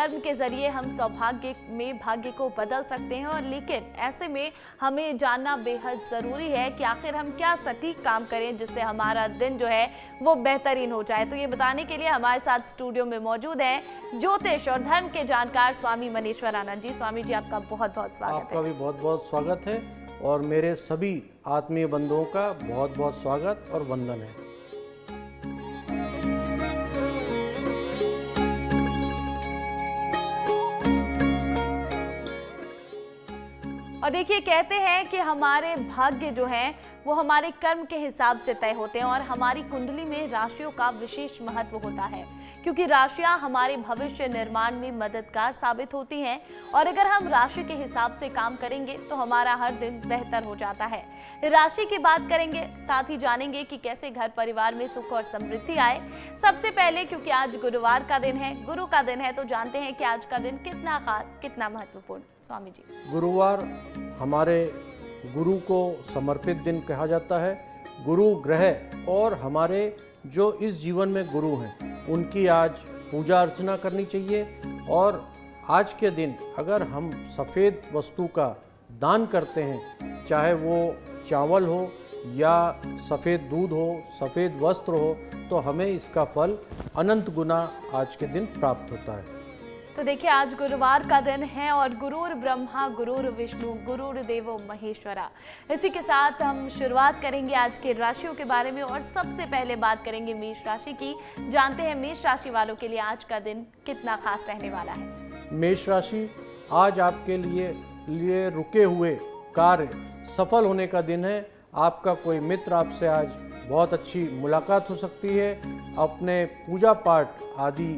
कर्म के जरिए हम सौभाग्य में भाग्य को बदल सकते हैं, और लेकिन ऐसे में हमें जानना बेहद ज़रूरी है कि आखिर हम क्या सटीक काम करें जिससे हमारा दिन जो है वो बेहतरीन हो जाए। तो ये बताने के लिए हमारे साथ स्टूडियो में मौजूद हैं ज्योतिष और धर्म के जानकार स्वामी मनीश्वरानंद जी। स्वामी जी, आपका बहुत बहुत स्वागत है। आपका भी बहुत बहुत स्वागत है और मेरे सभी आत्मीय बंधुओं का बहुत बहुत स्वागत और वंदन है। और देखिए, कहते हैं कि हमारे भाग्य जो हैं वो हमारे कर्म के हिसाब से तय होते हैं, और हमारी कुंडली में राशियों का विशेष महत्व होता है क्योंकि राशियां हमारे भविष्य निर्माण में मददगार साबित होती हैं। और अगर हम राशि के हिसाब से काम करेंगे तो हमारा हर दिन बेहतर हो जाता है। राशि की बात करेंगे, साथ ही जानेंगे कि कैसे घर परिवार में सुख और समृद्धि आए। सबसे पहले, क्योंकि आज गुरुवार का दिन है, गुरु का दिन है, तो जानते हैं कि आज का दिन कितना खास, कितना महत्वपूर्ण। स्वामी जी, गुरुवार हमारे गुरु को समर्पित दिन कहा जाता है। गुरु ग्रह और हमारे जो इस जीवन में गुरु हैं उनकी आज पूजा अर्चना करनी चाहिए। और आज के दिन अगर हम सफ़ेद वस्तु का दान करते हैं, चाहे वो चावल हो या सफ़ेद दूध हो, सफ़ेद वस्त्र हो, तो हमें इसका फल अनंत गुना आज के दिन प्राप्त होता है। तो देखिए, आज गुरुवार का दिन है और गुरुर ब्रह्मा गुरुर विष्णु गुरुर देवो महेश्वरा। इसी के साथ हम शुरुआत करेंगे आज के राशियों के बारे में, और सबसे पहले बात करेंगे मेष राशि की। जानते हैं मेष राशि वालों के लिए आज का दिन कितना खास रहने वाला है। मेष राशि, आज आपके लिए रुके हुए कार्य सफल होने का दिन है। आपका कोई मित्र आपसे आज बहुत अच्छी मुलाकात हो सकती है। अपने पूजा पाठ आदि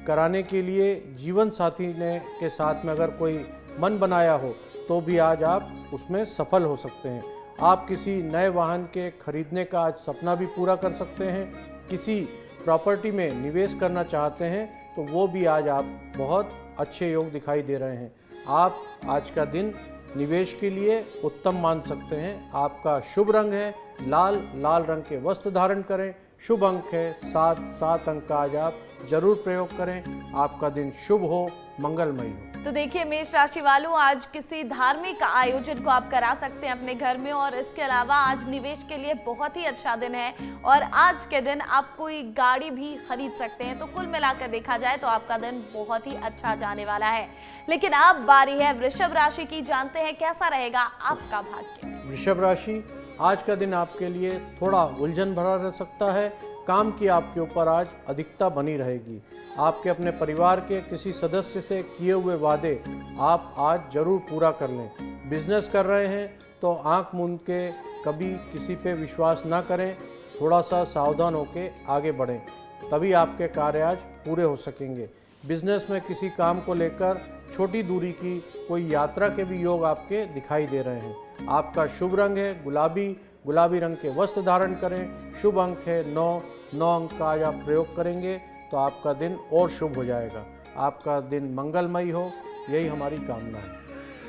कराने के लिए जीवन साथी के साथ में अगर कोई मन बनाया हो तो भी आज आप उसमें सफल हो सकते हैं। आप किसी नए वाहन के खरीदने का आज सपना भी पूरा कर सकते हैं। किसी प्रॉपर्टी में निवेश करना चाहते हैं तो वो भी आज आप बहुत अच्छे योग दिखाई दे रहे हैं। आप आज का दिन निवेश के लिए उत्तम मान सकते हैं। आपका शुभ रंग है लाल, लाल रंग के वस्त्र धारण करें। शुभ अंक है 7 अंक का आज आप जरूर प्रयोग करें। आपका दिन शुभ हो, मंगलमय हो। तो देखिए मेष राशि वालों, आज किसी धार्मिक आयोजन को आप करा सकते हैं अपने घर में, और इसके अलावा आज निवेश के लिए बहुत ही अच्छा दिन है, और आज के दिन आप कोई गाड़ी भी खरीद सकते हैं। तो कुल मिलाकर देखा जाए तो आपका दिन बहुत ही अच्छा जाने वाला है। लेकिन अब बारी है वृषभ राशि की। जानते हैं कैसा रहेगा आपका भाग्य। वृषभ राशि, आज का दिन आपके लिए थोड़ा उलझन भरा रह सकता है। काम की आपके ऊपर आज अधिकता बनी रहेगी। आपके अपने परिवार के किसी सदस्य से किए हुए वादे आप आज जरूर पूरा कर लें। बिजनेस कर रहे हैं तो आंख मूंद के कभी किसी पे विश्वास ना करें। थोड़ा सा सावधान होकर आगे बढ़ें, तभी आपके कार्य आज पूरे हो सकेंगे। बिजनेस में किसी काम को लेकर छोटी दूरी की कोई यात्रा के भी योग आपके दिखाई दे रहे हैं। आपका शुभ रंग है गुलाबी, गुलाबी रंग के वस्त्र धारण करें। शुभ अंक है 9 अंक का आज आप प्रयोग करेंगे तो आपका दिन और शुभ हो जाएगा। आपका दिन मंगलमय हो, यही हमारी कामना है।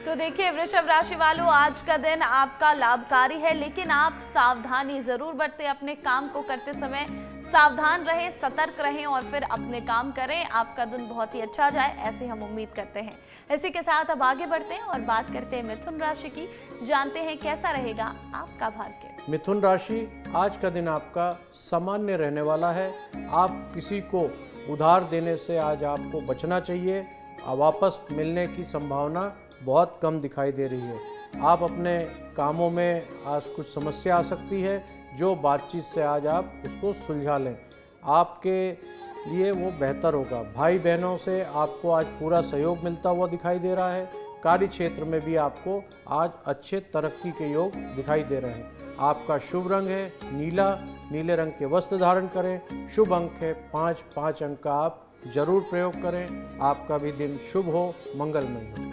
तो देखिए वृषभ राशि वालों, आज का दिन आपका लाभकारी है, लेकिन आप सावधानी जरूर बरतें। अपने काम को करते समय सावधान रहें, सतर्क रहें और फिर अपने काम करें। आपका दिन बहुत ही अच्छा जाए, ऐसे हम उम्मीद करते हैं। इसी के साथ अब आगे बढ़ते हैं और बात करते हैं मिथुन राशि की। जानते हैं कैसा रहेगा आपका भाग्य। मिथुन राशि, आज का दिन आपका सामान्य रहने वाला है। आप किसी को उधार देने से आज आपको बचना चाहिए। वापस मिलने की संभावना बहुत कम दिखाई दे रही है। आप अपने कामों में आज कुछ समस्या आ सकती है, जो बातचीत से आज आप उसको सुलझा लें, आपके लिए वो बेहतर होगा। भाई बहनों से आपको आज पूरा सहयोग मिलता हुआ दिखाई दे रहा है। कार्य क्षेत्र में भी आपको आज अच्छे तरक्की के योग दिखाई दे रहे हैं। आपका शुभ रंग है नीला, नीले रंग के वस्त्र धारण करें। शुभ अंक है 5 अंक का आप जरूर प्रयोग करें। आपका भी दिन शुभ हो, मंगलमय हो।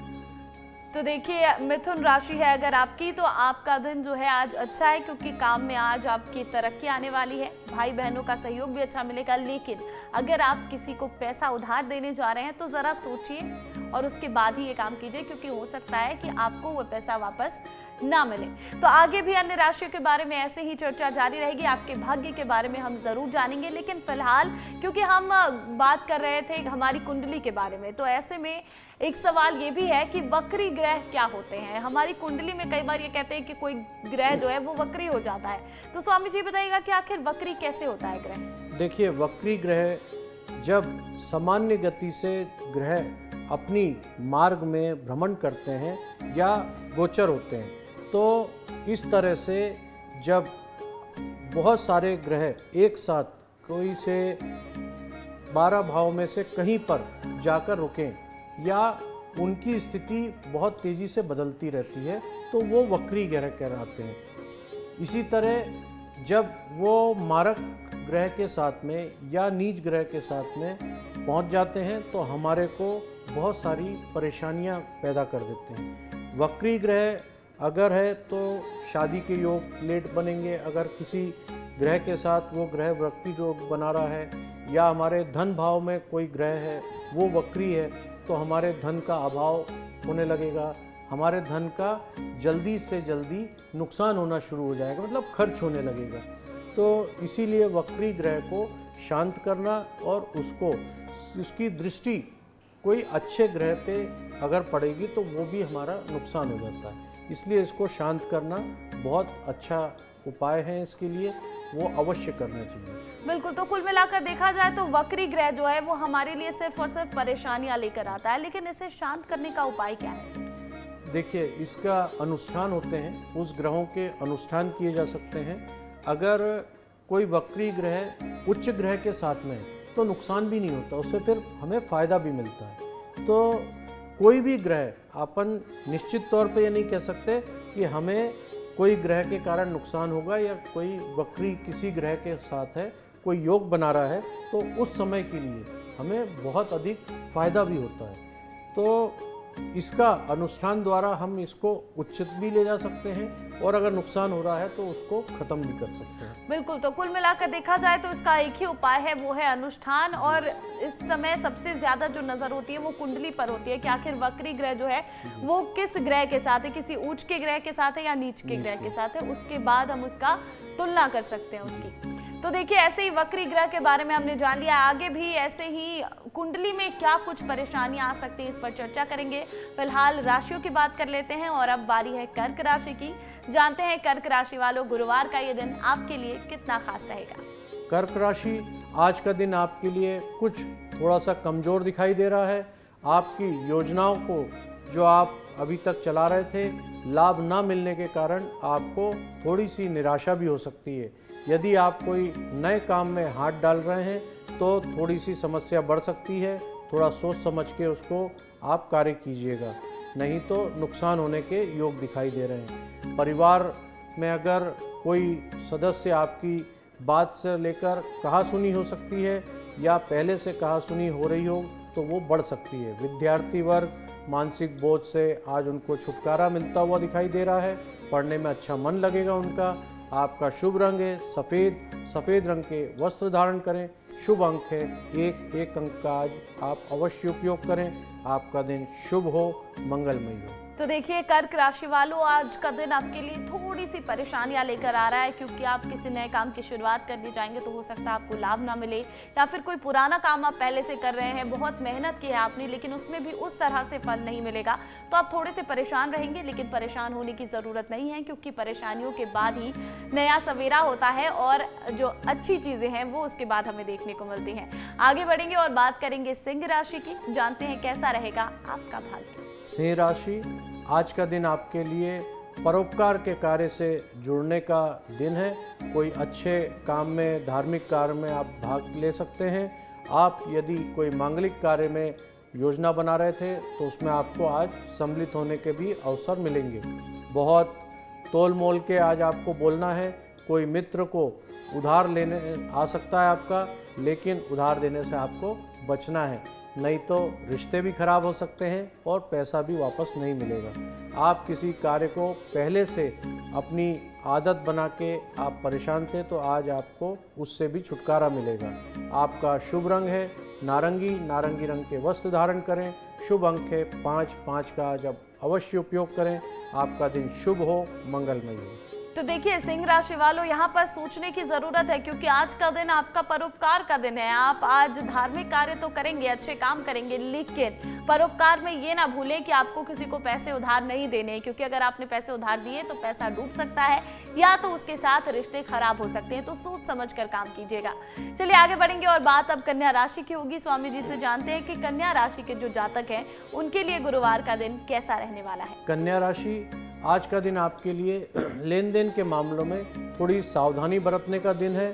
तो देखिए मिथुन राशि है अगर आपकी, तो आपका दिन जो है आज अच्छा है, क्योंकि काम में आज आपकी तरक्की आने वाली है। भाई बहनों का सहयोग भी अच्छा मिलेगा। लेकिन अगर आप किसी को पैसा उधार देने जा रहे हैं तो ज़रा सोचिए और उसके बाद ही ये काम कीजिए, क्योंकि हो सकता है कि आपको वो पैसा वापस ना मिले। तो आगे भी अन्य राशियों के बारे में ऐसे ही चर्चा जारी रहेगी, आपके भाग्य के बारे में हम जरूर जानेंगे। लेकिन फिलहाल क्योंकि हम बात कर रहे थे हमारी कुंडली के बारे में, तो ऐसे में एक सवाल ये भी है कि वक्री ग्रह क्या होते हैं। हमारी कुंडली में कई बार ये कहते हैं कि कोई ग्रह जो है वो वक्री हो जाता है, तो स्वामी जी बताइएगा कि आखिर वक्री कैसे होता है ग्रह? देखिए, वक्री ग्रह जब सामान्य गति से ग्रह अपनी मार्ग में भ्रमण करते हैं या गोचर होते हैं, तो इस तरह से जब बहुत सारे ग्रह एक साथ कोई से 12 भाव में से कहीं पर जाकर रुकें या उनकी स्थिति बहुत तेज़ी से बदलती रहती है, तो वो वक्री ग्रह कहलाते हैं। इसी तरह जब वो मारक ग्रह के साथ में या नीच ग्रह के साथ में पहुंच जाते हैं तो हमारे को बहुत सारी परेशानियां पैदा कर देते हैं। वक्री ग्रह अगर है तो शादी के योग लेट बनेंगे, अगर किसी ग्रह के साथ वो ग्रह वक्री योग बना रहा है या हमारे धन भाव में कोई ग्रह है वो वक्री है तो हमारे धन का अभाव होने लगेगा, हमारे धन का जल्दी से जल्दी नुकसान होना शुरू हो जाएगा, मतलब खर्च होने लगेगा। तो इसीलिए वक्री ग्रह को शांत करना और उसकी दृष्टि कोई अच्छे ग्रह पे अगर पड़ेगी तो वो भी हमारा नुकसान हो जाता है। इसलिए इसको शांत करना बहुत अच्छा उपाय है, इसके लिए वो अवश्य करना चाहिए। बिल्कुल, तो कुल मिलाकर देखा जाए तो वक्री ग्रह जो है वो हमारे लिए सिर्फ और सिर्फ परेशानियां लेकर आता है, लेकिन इसे शांत करने का उपाय क्या है? देखिए, इसका अनुष्ठान होते हैं, उस ग्रहों के अनुष्ठान किए जा सकते हैं। अगर कोई वक्री ग्रह उच्च ग्रह के साथ में तो नुकसान भी नहीं होता, उससे फिर हमें फ़ायदा भी मिलता है। तो कोई भी ग्रह अपन निश्चित तौर पे ये नहीं कह सकते कि हमें कोई ग्रह के कारण नुकसान होगा या कोई वक्री किसी ग्रह के साथ है, कोई योग बना रहा है तो उस समय के लिए हमें बहुत अधिक फ़ायदा भी होता है। तो इसका अनुष्ठान द्वारा हम इसको उच्चित भी ले जा सकते हैं और अगर नुकसान हो रहा है तो उसको खत्म भी कर सकते हैं। बिल्कुल, तो कुल मिलाकर देखा जाए तो इसका एक ही उपाय है, वो है अनुष्ठान। और इस समय सबसे ज्यादा जो नजर होती है वो कुंडली पर होती है कि आखिर वक्री ग्रह जो है वो किस ग्रह के साथ है, किसी उच्च के ग्रह के साथ है या नीच के ग्रह के साथ है, उसके बाद हम उसका तुलना कर सकते हैं उसकी। तो देखिए, ऐसे ही वक्री ग्रह के बारे में हमने जान लिया, आगे भी ऐसे ही कुंडली में क्या कुछ परेशानियां आ सकती है इस पर चर्चा करेंगे। फिलहाल राशियों की बात कर लेते हैं और अब बारी है कर्क राशि की। जानते हैं कर्क राशि वालों, गुरुवार का ये दिन आपके लिए कितना खास रहेगा? कर्क राशि, आज का दिन आपके लिए कुछ थोड़ा सा कमज़ोर दिखाई दे रहा है। आपकी योजनाओं को जो आप अभी तक चला रहे थे, लाभ ना मिलने के कारण आपको थोड़ी सी निराशा भी हो सकती है। यदि आप कोई नए काम में हाथ डाल रहे हैं तो थोड़ी सी समस्या बढ़ सकती है, थोड़ा सोच समझ के उसको आप कार्य कीजिएगा, नहीं तो नुकसान होने के योग दिखाई दे रहे हैं। परिवार में अगर कोई सदस्य आपकी बात से लेकर कहासुनी हो सकती है या पहले से कहासुनी हो रही हो तो वो बढ़ सकती है। विद्यार्थी वर्ग मानसिक बोझ से आज उनको छुटकारा मिलता हुआ दिखाई दे रहा है, पढ़ने में अच्छा मन लगेगा उनका। आपका शुभ रंग है सफ़ेद, सफ़ेद रंग के वस्त्र धारण करें। शुभ अंक है एक अंक का आज आप अवश्य उपयोग करें। आपका दिन शुभ हो, मंगलमय हो। तो देखिए कर्क राशि वालों, आज का दिन आपके लिए थोड़ी सी परेशानियां लेकर आ रहा है, क्योंकि आप किसी नए काम की शुरुआत करने जाएंगे तो हो सकता है आपको लाभ ना मिले, या फिर कोई पुराना काम आप पहले से कर रहे हैं, बहुत मेहनत की है आपने लेकिन उसमें भी उस तरह से फल नहीं मिलेगा, तो आप थोड़े से परेशान रहेंगे। लेकिन परेशान होने की ज़रूरत नहीं है, क्योंकि परेशानियों के बाद ही नया सवेरा होता है और जो अच्छी चीज़ें हैं वो उसके बाद हमें देखने को मिलती हैं। आगे बढ़ेंगे और बात करेंगे सिंह राशि की। जानते हैं कैसा रहेगा आपका भाग्य। सिंह राशि, आज का दिन आपके लिए परोपकार के कार्य से जुड़ने का दिन है। कोई अच्छे काम में, धार्मिक कार्य में आप भाग ले सकते हैं। आप यदि कोई मांगलिक कार्य में योजना बना रहे थे तो उसमें आपको आज सम्मिलित होने के भी अवसर मिलेंगे। बहुत तोल मोल के आज आपको बोलना है। कोई मित्र को उधार लेने आ सकता है आपका, लेकिन उधार देने से आपको बचना है, नहीं तो रिश्ते भी खराब हो सकते हैं और पैसा भी वापस नहीं मिलेगा। आप किसी कार्य को पहले से अपनी आदत बना के आप परेशान थे तो आज आपको उससे भी छुटकारा मिलेगा। आपका शुभ रंग है नारंगी, नारंगी रंग के वस्त्र धारण करें। शुभ अंक है 5 का आज आप अवश्य उपयोग करें। आपका दिन शुभ हो, मंगलमय हो। तो देखिए सिंह राशि वालों, यहाँ पर सोचने की जरूरत है क्योंकि आज का दिन आपका परोपकार का दिन है। आप आज धार्मिक कार्य तो करेंगे, अच्छे काम करेंगे, लेकिन परोपकार में ये ना भूलें कि आपको किसी को पैसे उधार नहीं देने, क्योंकि अगर आपने पैसे उधार दिए तो पैसा डूब सकता है या तो उसके साथ रिश्ते खराब हो सकते हैं। तो सोच समझ कर काम कीजिएगा। चलिए आगे बढ़ेंगे और बात अब कन्या राशि की होगी। स्वामी जी से जानते हैं कि कन्या राशि के जो जातक हैं उनके लिए गुरुवार का दिन कैसा रहने वाला है। कन्या राशि, आज का दिन आपके लिए लेन देन के मामलों में थोड़ी सावधानी बरतने का दिन है।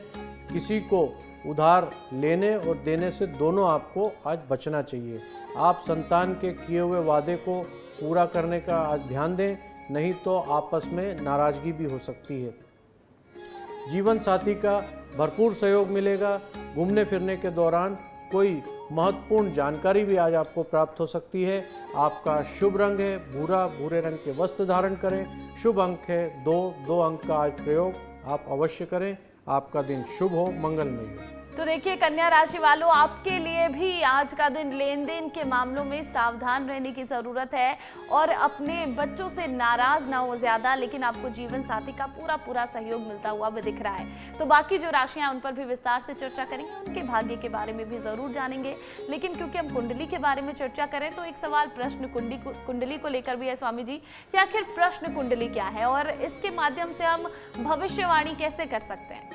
किसी को उधार लेने और देने से दोनों आपको आज बचना चाहिए। आप संतान के किए हुए वादे को पूरा करने का आज ध्यान दें, नहीं तो आपस में नाराजगी भी हो सकती है। जीवन साथी का भरपूर सहयोग मिलेगा। घूमने फिरने के दौरान कोई महत्वपूर्ण जानकारी भी आज आपको प्राप्त हो सकती है। आपका शुभ रंग है भूरा, भूरे रंग के वस्त्र धारण करें। शुभ अंक है 2 अंक का आज प्रयोग आप अवश्य करें। आपका दिन शुभ हो, मंगलमय हो। तो देखिए कन्या राशि वालों, आपके लिए भी आज का दिन लेन देन के मामलों में सावधान रहने की जरूरत है और अपने बच्चों से नाराज ना हो ज्यादा, लेकिन आपको जीवन साथी का पूरा सहयोग मिलता हुआ भी दिख रहा है। तो बाकी जो राशियां उन पर भी विस्तार से चर्चा करेंगे, उनके भाग्य के बारे में भी जरूर जानेंगे। लेकिन क्योंकि हम कुंडली के बारे में चर्चा करें तो एक सवाल प्रश्न कुंडली को लेकर भी है स्वामी जी कि आखिर प्रश्न कुंडली क्या है और इसके माध्यम से हम भविष्यवाणी कैसे कर सकते हैं।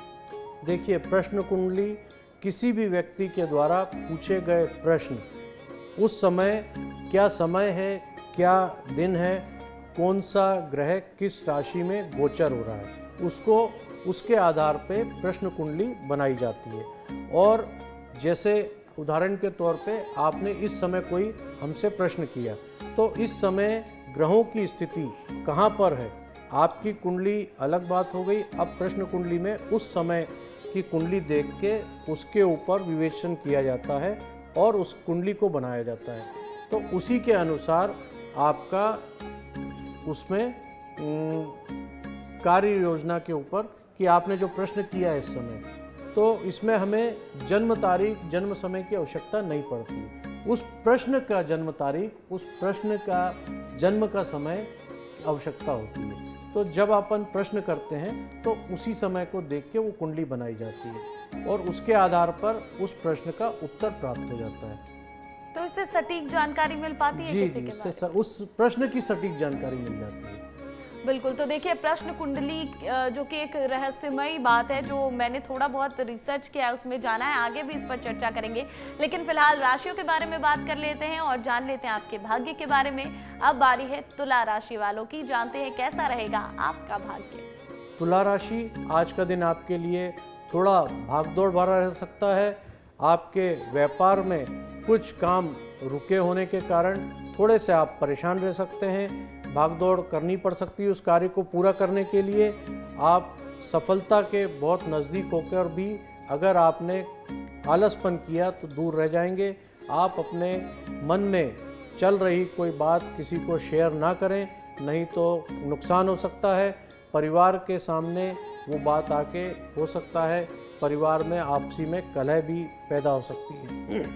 देखिए, प्रश्न कुंडली किसी भी व्यक्ति के द्वारा पूछे गए प्रश्न, उस समय क्या समय है, क्या दिन है, कौन सा ग्रह किस राशि में गोचर हो रहा है, उसके आधार पे प्रश्न कुंडली बनाई जाती है। और जैसे उदाहरण के तौर पे आपने इस समय कोई हमसे प्रश्न किया, तो इस समय ग्रहों की स्थिति कहाँ पर है, आपकी कुंडली अलग बात हो गई। अब प्रश्न कुंडली में उस समय की कुंडली देख के उसके ऊपर विवेचन किया जाता है और उस कुंडली को बनाया जाता है। तो उसी के अनुसार आपका उसमें कार्य योजना के ऊपर कि आपने जो प्रश्न किया है इस समय, तो इसमें हमें जन्म तारीख, जन्म समय की आवश्यकता नहीं पड़ती। उस प्रश्न का जन्म तारीख, उस प्रश्न का जन्म का समय आवश्यकता होती है। तो जब अपन प्रश्न करते हैं तो उसी समय को देख के वो कुंडली बनाई जाती है और उसके आधार पर उस प्रश्न का उत्तर प्राप्त हो जाता है। तो इससे सटीक जानकारी मिल पाती है किसी के बारे में? उस प्रश्न की सटीक जानकारी मिल जाती है। बिल्कुल। तो देखिए प्रश्न कुंडली जो कि एक रहस्यमयी बात है, जो मैंने थोड़ा बहुत रिसर्च किया है, उसमें जाना है, आगे भी इस पर चर्चा करेंगे। लेकिन फिलहाल राशियों के बारे में बात कर लेते हैं और जान लेते हैं आपके भाग्य के बारे में। अब बारी है तुला राशि वालों की, जानते हैं कैसा रहेगा आपका भाग्य। तुला राशि, आज का दिन आपके लिए थोड़ा भागदौड़ भरा रह सकता है। आपके व्यापार में कुछ काम रुके होने के कारण थोड़े से आप परेशान रह सकते हैं। भागदौड़ करनी पड़ सकती है उस कार्य को पूरा करने के लिए। आप सफलता के बहुत नज़दीक होकर भी अगर आपने आलसपन किया तो दूर रह जाएंगे। आप अपने मन में चल रही कोई बात किसी को शेयर ना करें, नहीं तो नुकसान हो सकता है। परिवार के सामने वो बात आके हो सकता है परिवार में आपसी में कलह भी पैदा हो सकती है।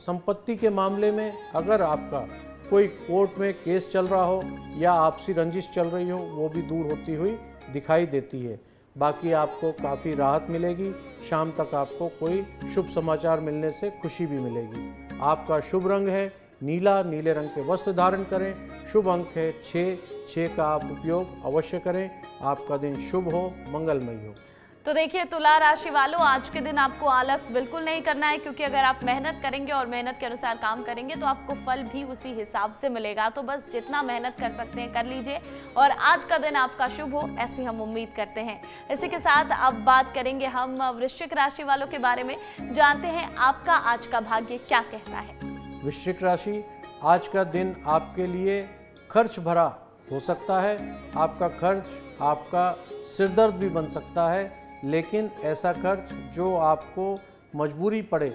संपत्ति के मामले में अगर आपका कोई कोर्ट में केस चल रहा हो या आपसी रंजिश चल रही हो, वो भी दूर होती हुई दिखाई देती है। बाकी आपको काफ़ी राहत मिलेगी। शाम तक आपको कोई शुभ समाचार मिलने से खुशी भी मिलेगी। आपका शुभ रंग है नीला, नीले रंग के वस्त्र धारण करें। शुभ अंक है 6 का आप उपयोग अवश्य करें। आपका दिन शुभ हो, मंगलमय हो। तो देखिए तुला राशि वालों, आज के दिन आपको आलस बिल्कुल नहीं करना है, क्योंकि अगर आप मेहनत करेंगे और मेहनत के अनुसार काम करेंगे तो आपको फल भी उसी हिसाब से मिलेगा। तो बस जितना मेहनत कर सकते हैं कर लीजिए और आज का दिन आपका शुभ हो, ऐसी हम उम्मीद करते हैं। इसी के साथ अब बात करेंगे हम वृश्चिक राशि वालों के बारे में, जानते हैं आपका आज का भाग्य क्या कहता है। वृश्चिक राशि, आज का दिन आपके लिए खर्च भरा हो सकता है। आपका खर्च आपका सिरदर्द भी बन सकता है, लेकिन ऐसा खर्च जो आपको मजबूरी पड़े,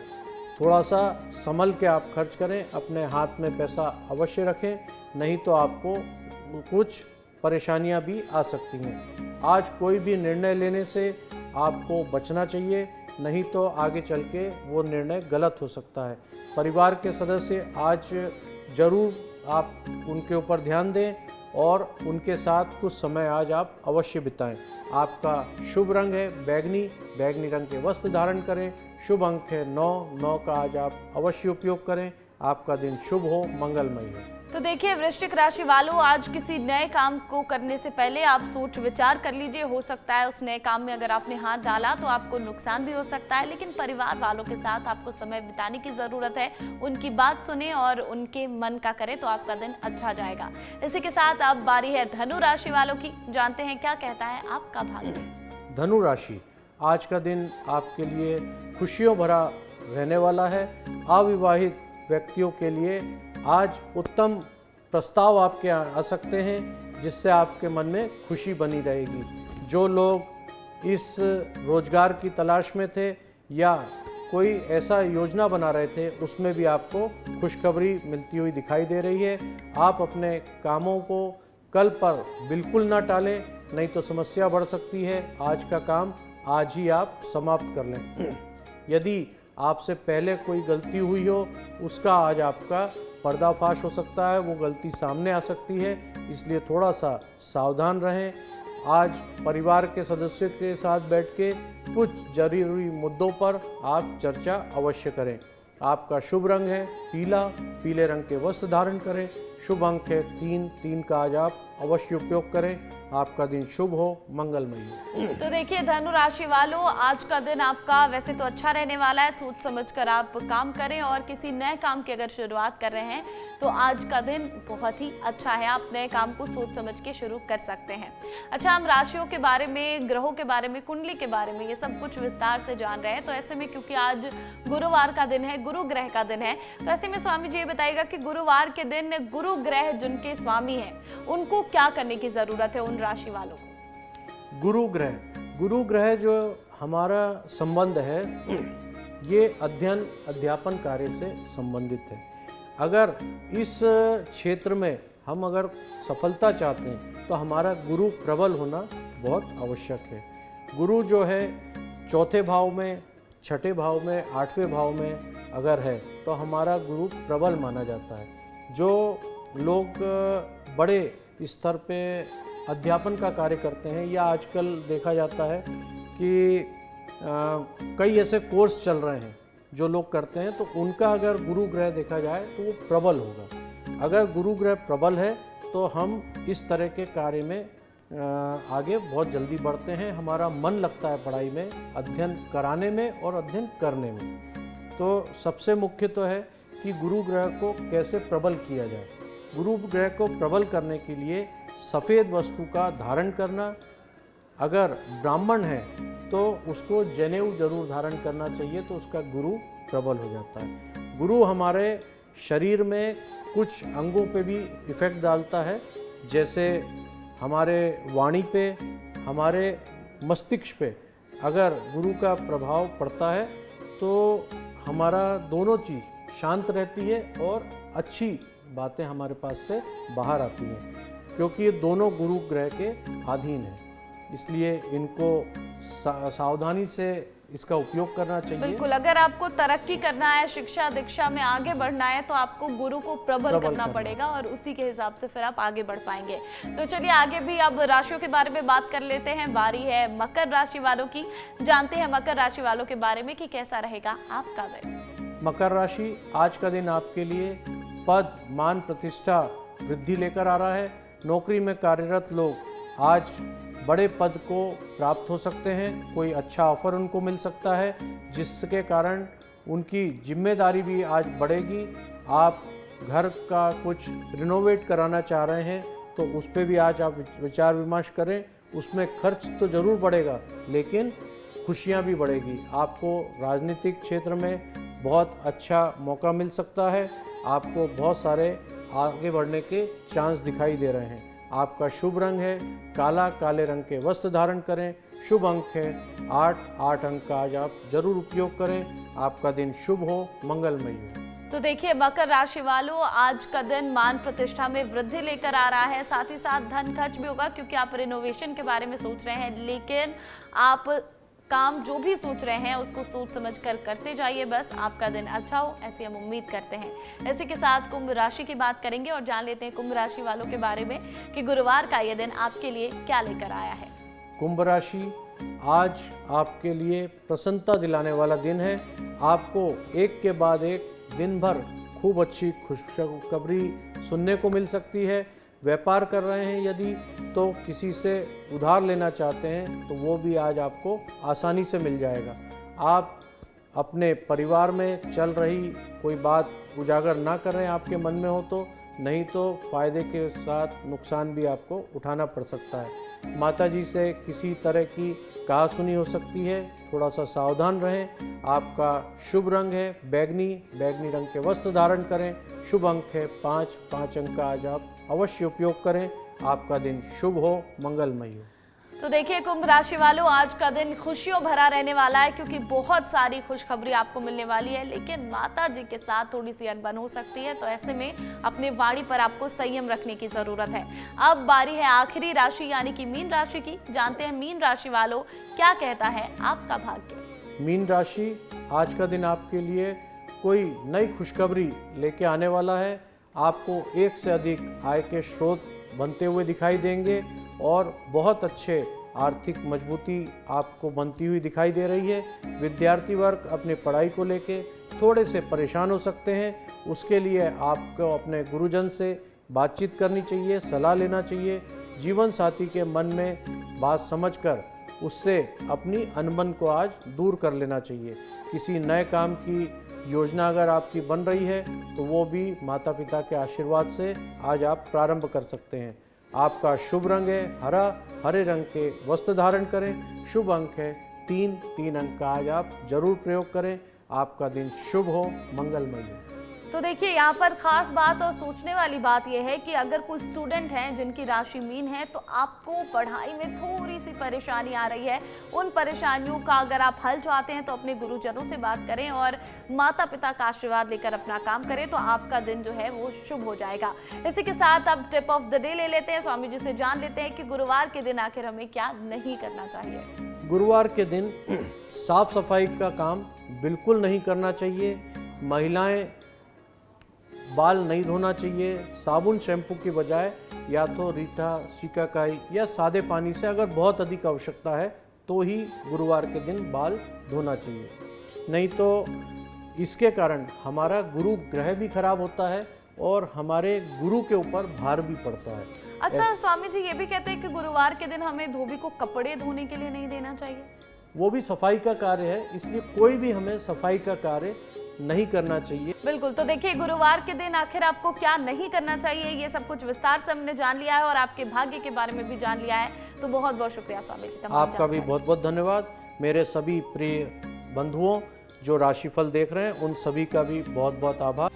थोड़ा सा संभल के आप खर्च करें। अपने हाथ में पैसा अवश्य रखें, नहीं तो आपको कुछ परेशानियां भी आ सकती हैं। आज कोई भी निर्णय लेने से आपको बचना चाहिए, नहीं तो आगे चल के वो निर्णय गलत हो सकता है। परिवार के सदस्य आज जरूर आप उनके ऊपर ध्यान दें और उनके साथ कुछ समय आज आप अवश्य बिताएं। आपका शुभ रंग है बैगनी, बैगनी रंग के वस्त्र धारण करें। शुभ अंक है 9, 9 का आज आप अवश्य उपयोग करें। आपका दिन शुभ हो, मंगलमय हो। तो देखिए वृश्चिक राशि वालों, आज किसी नए काम को करने से पहले आप सोच विचार कर लीजिए। हो सकता है उस नए काम में अगर आपने हाथ डाला तो आपको नुकसान भी हो सकता है, लेकिन परिवार वालों के साथ आपको समय बिताने की जरूरत है। उनकी बात सुने और उनके मन का करें तो आपका दिन अच्छा जाएगा। इसी के साथ अब बारी है धनु राशि वालों की। जानते हैं क्या कहता है आपका भाग्य। धनु राशि, आज का दिन आपके लिए खुशियों भरा रहने वाला है। अविवाहित व्यक्तियों के लिए आज उत्तम प्रस्ताव आपके आ सकते हैं, जिससे आपके मन में खुशी बनी रहेगी। जो लोग इस रोजगार की तलाश में थे या कोई ऐसा योजना बना रहे थे, उसमें भी आपको खुशखबरी मिलती हुई दिखाई दे रही है। आप अपने कामों को कल पर बिल्कुल ना टालें, नहीं तो समस्या बढ़ सकती है। आज का काम आज ही आप समाप्त कर लें। यदि आपसे पहले कोई गलती हुई हो, उसका आज आपका पर्दाफाश हो सकता है, वो गलती सामने आ सकती है, इसलिए थोड़ा सा सावधान रहें। आज परिवार के सदस्यों के साथ बैठ के कुछ जरूरी मुद्दों पर आप चर्चा अवश्य करें। आपका शुभ रंग है पीला, पीले रंग के वस्त्र धारण करें। शुभ अंक है 3, 3 का आज आप अवश्य उपयोग करें। आपका दिन शुभ हो, मंगलमय हो। तो देखिए धनु राशि वालों, आज का दिन आपका वैसे तो अच्छा रहने वाला है। सोच समझकर आप काम करें और किसी नए काम की अगर शुरुआत कर रहे हैं तो आज का दिन बहुत ही अच्छा है। आप नए काम को सोच समझ के शुरू कर सकते हैं। अच्छा, हम राशियों के बारे में, ग्रहों के बारे में, कुंडली के बारे में ये सब कुछ विस्तार से जान रहे हैं। तो ऐसे में क्योंकि आज गुरुवार का दिन है, गुरु ग्रह का दिन है, तो ऐसे में स्वामी जी ये बताइएगा कि गुरुवार के दिन गुरु ग्रह जिनके स्वामी हैं उनको क्या करने की जरूरत है, उन राशि वालों को। गुरु ग्रह जो हमारा संबंध है ये अध्ययन अध्यापन कार्य से संबंधित है। अगर इस क्षेत्र में हम अगर सफलता चाहते हैं तो हमारा गुरु प्रबल होना बहुत आवश्यक है। गुरु जो है चौथे भाव में, छठे भाव में, 8वें भाव में अगर है तो हमारा गुरु प्रबल माना जाता है। जो लोग बड़े स्तर पे अध्यापन का कार्य करते हैं या आजकल देखा जाता है कि कई ऐसे कोर्स चल रहे हैं जो लोग करते हैं, तो उनका अगर गुरु ग्रह देखा जाए तो वो प्रबल होगा। अगर गुरु ग्रह प्रबल है तो हम इस तरह के कार्य में आगे बहुत जल्दी बढ़ते हैं। हमारा मन लगता है पढ़ाई में, अध्ययन कराने में और अध्ययन करने में। तो सबसे मुख्य तो है कि गुरु ग्रह को कैसे प्रबल किया जाए। गुरु ग्रह को प्रबल करने के लिए सफ़ेद वस्तु का धारण करना। अगर ब्राह्मण है तो उसको जनेऊ जरूर धारण करना चाहिए, तो उसका गुरु प्रबल हो जाता है। गुरु हमारे शरीर में कुछ अंगों पे भी इफ़ेक्ट डालता है, जैसे हमारे वाणी पे, हमारे मस्तिष्क पे अगर गुरु का प्रभाव पड़ता है तो हमारा दोनों चीज़ शांत रहती है और अच्छी बातें हमारे पास से बाहर आती हैं, क्योंकि ये दोनों गुरु ग्रह के अधीन हैं। इसलिए इनको सावधानी से इसका उपयोग करना चाहिए। बिल्कुल, अगर आपको तरक्की करना है, शिक्षा दीक्षा में आगे बढ़ना है तो आपको गुरु को प्रबल करना पड़ेगा और उसी के हिसाब से फिर आप आगे बढ़ पाएंगे। तो चलिए आगे भी अब राशियों के बारे में बात कर लेते हैं। बारी है मकर राशि वालों की। जानते हैं मकर राशि वालों के बारे में कि कैसा रहेगा आपका दिन। मकर राशि, आज का दिन आपके लिए पद, मान, प्रतिष्ठा, वृद्धि लेकर आ रहा है। नौकरी में कार्यरत लोग आज बड़े पद को प्राप्त हो सकते हैं। कोई अच्छा ऑफर उनको मिल सकता है, जिसके कारण उनकी जिम्मेदारी भी आज बढ़ेगी। आप घर का कुछ रिनोवेट कराना चाह रहे हैं तो उस पर भी आज आप विचार विमर्श करें। उसमें खर्च तो ज़रूर बढ़ेगा लेकिन खुशियाँ भी बढ़ेगी। आपको राजनीतिक क्षेत्र में बहुत अच्छा मौका मिल सकता है। आपको बहुत सारे आगे बढ़ने के चांस दिखाई दे रहे हैं। आपका शुभ रंग है काला, काले रंग के वस्त्र धारण करें। शुभ अंक है 8, 8 अंक का आज आप जरूर उपयोग करें। आपका दिन शुभ हो, मंगलमय हो। तो देखिए मकर राशि वालों, आज का दिन मान प्रतिष्ठा में वृद्धि लेकर आ रहा है। साथ ही साथ धन खर्च भी होगा क्योंकि आप रिनोवेशन के बारे में सोच रहे हैं, लेकिन आप काम जो भी सोच रहे हैं उसको सोच समझ कर करते जाइए, बस आपका दिन अच्छा हो, ऐसी हम उम्मीद करते हैं। इसी के साथ कुंभ राशि की बात करेंगे और जान लेते हैं कुंभ राशि वालों के बारे में कि गुरुवार का ये दिन आपके लिए क्या लेकर आया है। कुंभ राशि, आज आपके लिए प्रसन्नता दिलाने वाला दिन है। आपको एक के बाद एक दिन भर खूब अच्छी खुशखबरी सुनने को मिल सकती है। व्यापार कर रहे हैं यदि, तो किसी से उधार लेना चाहते हैं तो वो भी आज आपको आसानी से मिल जाएगा। आप अपने परिवार में चल रही कोई बात उजागर ना करें आपके मन में हो तो, नहीं तो फायदे के साथ नुकसान भी आपको उठाना पड़ सकता है। माताजी से किसी तरह की कहासुनी हो सकती है, थोड़ा सा सावधान रहें। आपका शुभ रंग है बैगनी, बैगनी रंग के वस्त्र धारण करें। शुभ अंक है 5, 5 अंक का आज आप अवश्य उपयोग करें। आपका दिन शुभ हो, मंगलमय हो। तो देखिए कुंभ राशि वालों, आज का दिन खुशियों भरा रहने वाला है क्योंकि बहुत सारी खुशखबरी आपको मिलने वाली है, लेकिन माता जी के साथ थोड़ी सी अनबन हो सकती है, तो ऐसे में अपनी वाणी पर आपको संयम रखने की जरूरत है। अब बारी है आखिरी राशि यानी कि मीन राशि की। जानते हैं मीन राशि वालों क्या कहता है आपका भाग्य। मीन राशि, आज का दिन आपके लिए कोई नई खुशखबरी लेके आने वाला है। आपको एक से अधिक आय के स्रोत बनते हुए दिखाई देंगे और बहुत अच्छे आर्थिक मजबूती आपको बनती हुई दिखाई दे रही है। विद्यार्थी वर्ग अपने पढ़ाई को लेके थोड़े से परेशान हो सकते हैं, उसके लिए आपको अपने गुरुजन से बातचीत करनी चाहिए, सलाह लेना चाहिए। जीवन साथी के मन में बात समझकर उससे अपनी अनबन को आज दूर कर लेना चाहिए। किसी नए काम की योजना अगर आपकी बन रही है तो वो भी माता पिता के आशीर्वाद से आज आप प्रारंभ कर सकते हैं। आपका शुभ रंग है हरा, हरे रंग के वस्त्र धारण करें। शुभ अंक है 3, 3 अंक का आज आप जरूर प्रयोग करें। आपका दिन शुभ हो, मंगलमय हो। तो देखिए यहाँ पर खास बात और सोचने वाली बात यह है कि अगर कोई स्टूडेंट हैं जिनकी राशि मीन है तो आपको पढ़ाई में थोड़ी सी परेशानी आ रही है। उन परेशानियों का अगर आप हल चाहते हैं तो अपने गुरुजनों से बात करें और माता पिता का आशीर्वाद लेकर अपना काम करें, तो आपका दिन जो है वो शुभ हो जाएगा। इसी के साथ अब टिप ऑफ द डे ले लेते हैं, स्वामी जी से जान लेते हैं कि गुरुवार के दिन आखिर हमें क्या नहीं करना चाहिए। गुरुवार के दिन साफ सफाई का काम बिल्कुल नहीं करना चाहिए। महिलाएं बाल नहीं धोना चाहिए। साबुन शैम्पू की बजाय या तो रीठा, शिकाकाई या सादे पानी से अगर बहुत अधिक आवश्यकता है तो ही गुरुवार के दिन बाल धोना चाहिए, नहीं तो इसके कारण हमारा गुरु ग्रह भी खराब होता है और हमारे गुरु के ऊपर भार भी पड़ता है। अच्छा, स्वामी जी ये भी कहते हैं कि गुरुवार के दिन हमें धोबी को कपड़े धोने के लिए नहीं देना चाहिए। वो भी सफाई का कार्य है, इसलिए कोई भी हमें सफाई का कार्य नहीं करना चाहिए। बिल्कुल। तो देखिए गुरुवार के दिन आखिर आपको क्या नहीं करना चाहिए, ये सब कुछ विस्तार से हमने जान लिया है और आपके भाग्य के बारे में भी जान लिया है। तो बहुत बहुत शुक्रिया स्वामी जी। आपका भी बहुत बहुत धन्यवाद। मेरे सभी प्रिय बंधुओं जो राशिफल देख रहे हैं उन सभी का भी बहुत बहुत आभार।